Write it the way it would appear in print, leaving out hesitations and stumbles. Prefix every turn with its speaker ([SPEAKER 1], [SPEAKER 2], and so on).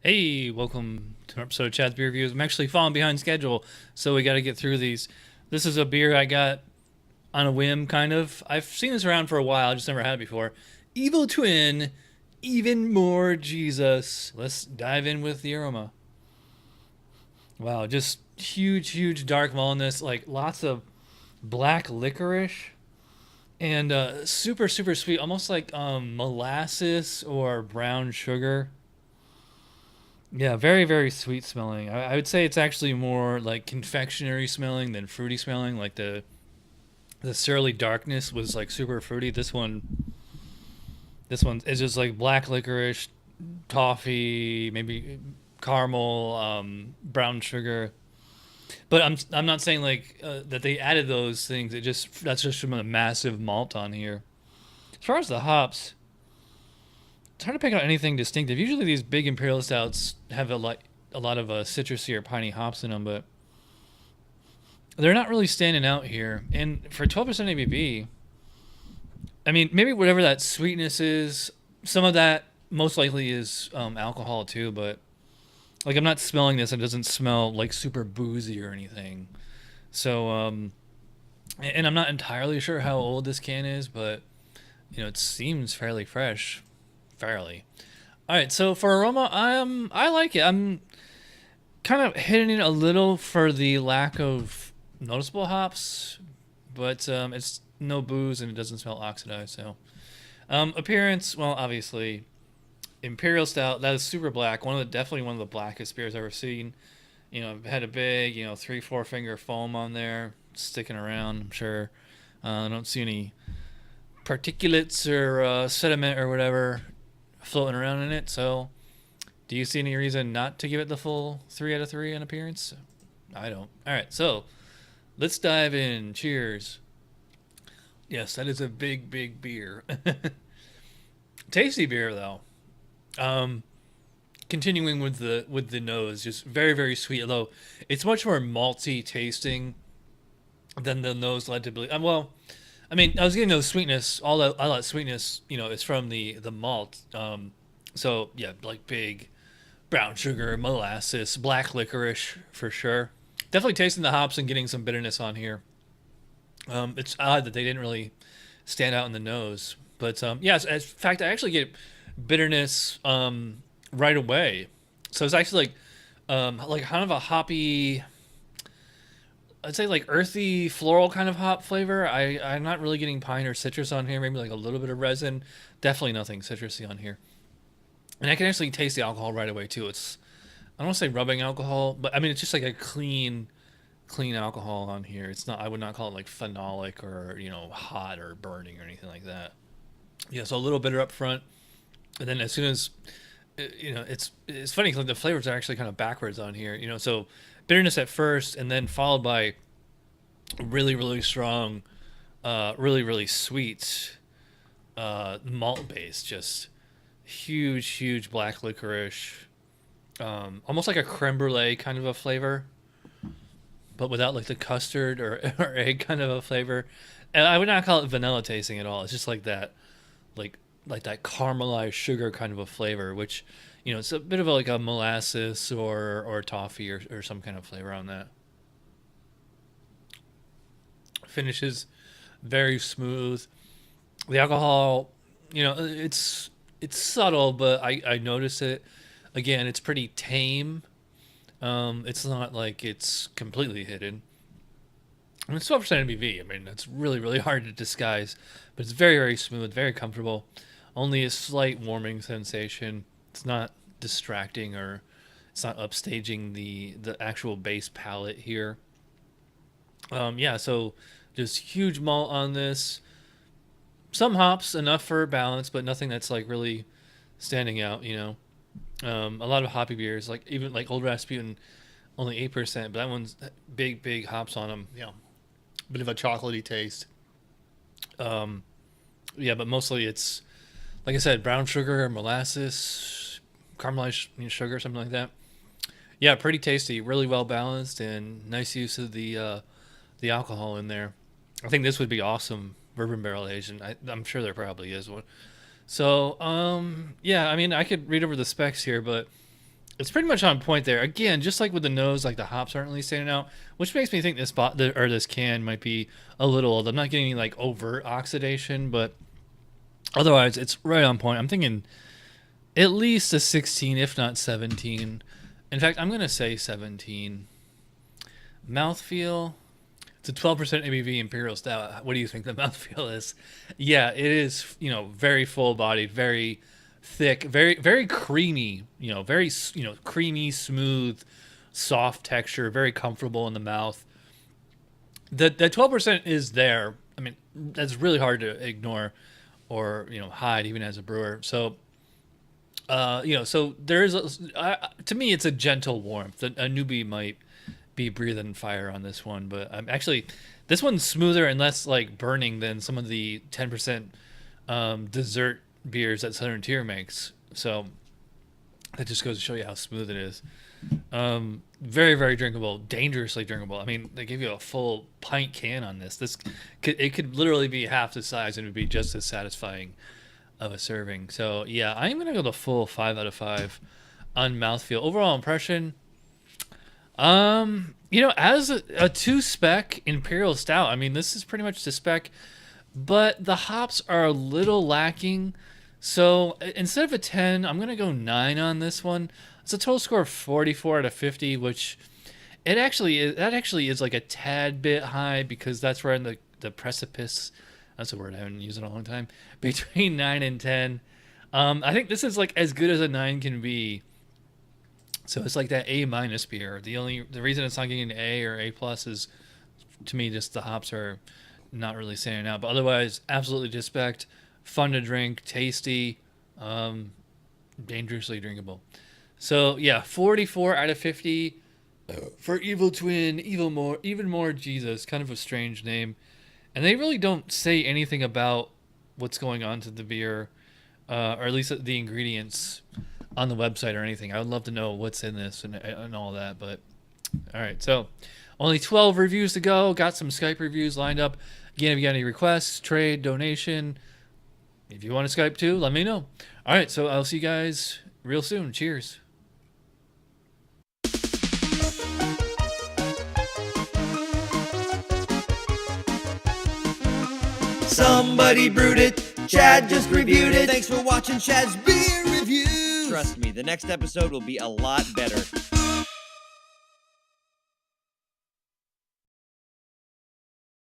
[SPEAKER 1] Hey, welcome to an episode of Chad's Beer Reviews. I'm actually falling behind schedule, so we got to get through these. This is a beer I got on a whim, kind of. I've seen this around for a while, I just never had it before. Evil Twin, even more Jesus. Let's dive in with the aroma. Wow, just huge dark maltiness, like lots of black licorice and super sweet, almost like molasses or brown sugar. Yeah, very sweet smelling. I would say it's actually more like confectionery smelling than fruity smelling. Like the surly darkness was like super fruity. This one is just like black licorice, toffee, maybe caramel, brown sugar. But I'm not saying like that they added those things. That's just from a massive malt on here. As far as the hops, it's hard to pick out anything distinctive. Usually these big imperial stouts have a lot of citrusy or piney hops in them, but they're not really standing out here. And for 12% ABV, I mean, maybe whatever that sweetness is, some of that most likely is alcohol too, but like I'm not smelling this. It doesn't smell like super boozy or anything. So, and I'm not entirely sure how old this can is, but it seems fairly fresh. Fairly. All right, so for aroma, I like it. I'm kind of hitting it a little for the lack of noticeable hops, but it's no booze and it doesn't smell oxidized. So appearance, well, obviously imperial stout. That is super black. Definitely one of the blackest beers I've ever seen. I've had a big 3-4 finger foam on there sticking around. I'm sure. I don't see any particulates or sediment or whatever floating around in it. So do you see any reason not to give it the full 3 out of 3 in appearance? I don't. All right, so let's dive in. Cheers. Yes, that is a big beer. Tasty beer though. Continuing with the nose, just very sweet, although it's much more malty tasting than the nose led to believe. Well, I mean, I was getting no sweetness. All that sweetness, is from the malt. So yeah, like big brown sugar, molasses, black licorice for sure. Definitely tasting the hops and getting some bitterness on here. It's odd that they didn't really stand out in the nose, but yeah. In fact, I actually get bitterness right away. So it's actually like kind of a hoppy. I'd say like earthy floral kind of hop flavor. I'm not really getting pine or citrus on here. Maybe like a little bit of resin. Definitely nothing citrusy on here. And I can actually taste the alcohol right away too. I don't want to say rubbing alcohol, but I mean it's just like a clean alcohol on here. It's not. I would not call it like phenolic or hot or burning or anything like that. Yeah, so a little bitter up front, and then as soon as it's funny because the flavors are actually kind of backwards on here. So bitterness at first, and then followed by really strong, really sweet malt base. Just huge black licorice, almost like a creme brulee kind of a flavor, but without like the custard or egg kind of a flavor. And I would not call it vanilla tasting at all. It's just like that, like that caramelized sugar kind of a flavor, which it's a bit of like a molasses or toffee or some kind of flavor on that. Finishes very smooth. The alcohol, it's subtle, but I notice it. Again, it's pretty tame. It's not like it's completely hidden. I mean, it's 12% ABV. I mean, that's really hard to disguise, but it's very smooth, very comfortable. Only a slight warming sensation. It's not distracting or it's not upstaging the actual base palate here. Yeah, so just huge malt on this. Some hops, enough for balance, but nothing that's like really standing out. A lot of hoppy beers, like even like Old Rasputin, only 8%, but that one's big hops on them.
[SPEAKER 2] Yeah, bit of a chocolatey taste.
[SPEAKER 1] Yeah, but mostly it's like I said, brown sugar, molasses, caramelized sugar, something like that. Yeah, pretty tasty, really well balanced, and nice use of the alcohol in there. I think this would be awesome bourbon barrel aged, and I'm sure there probably is one. So, yeah, I mean, I could read over the specs here, but It's pretty much on point there. Again, just like with the nose, like the hops aren't really standing out, which makes me think this can might be a little old. I'm not getting any like overt oxidation, but otherwise it's right on point. I'm thinking at least a 16, if not 17. In fact, I'm gonna say 17. Mouthfeel. It's a 12% ABV Imperial Stout. What do you think the mouthfeel is? Yeah, it is. Very full bodied, very thick, very creamy. Very creamy, smooth, soft texture, very comfortable in the mouth. That 12% is there. I mean, that's really hard to ignore or hide even as a brewer. So so there is to me it's a gentle warmth. A newbie might be breathing fire on this one, but actually this one's smoother and less like burning than some of the 10% dessert beers that Southern Tier makes. So that just goes to show you how smooth it is. Very, very drinkable, dangerously drinkable. I mean, they give you a full pint can on this. It could literally be half the size and it would be just as satisfying of a serving. So yeah, I'm gonna go the full 5 out of 5 on mouthfeel. Overall impression, as a 2-spec Imperial Stout, I mean, this is pretty much the spec, but the hops are a little lacking. So instead of a 10, I'm gonna go 9 on this one. It's a total score of 44 out of 50, which that actually is like a tad bit high because that's right in the precipice. That's a word I haven't used in a long time. Between 9 and 10. I think this is like as good as a 9 can be. So it's like that A- beer. The reason it's not getting an A or A+ is, to me, just the hops are not really standing out. But otherwise, absolutely disrespect, fun to drink, tasty, dangerously drinkable. So yeah, 44 out of 50 for Evil Twin, Even More Jesus. Kind of a strange name. And they really don't say anything about what's going on to the beer, or at least the ingredients on the website or anything. I would love to know what's in this and all that. But all right, so only 12 reviews to go. Got some Skype reviews lined up. Again, if you got any requests, trade, donation, if you want to Skype too, let me know. All right, so I'll see you guys real soon. Cheers.
[SPEAKER 3] Somebody brewed it, Chad just reviewed it. Thanks for watching Chad's Beer Reviews. Trust me, the next episode will be a lot better.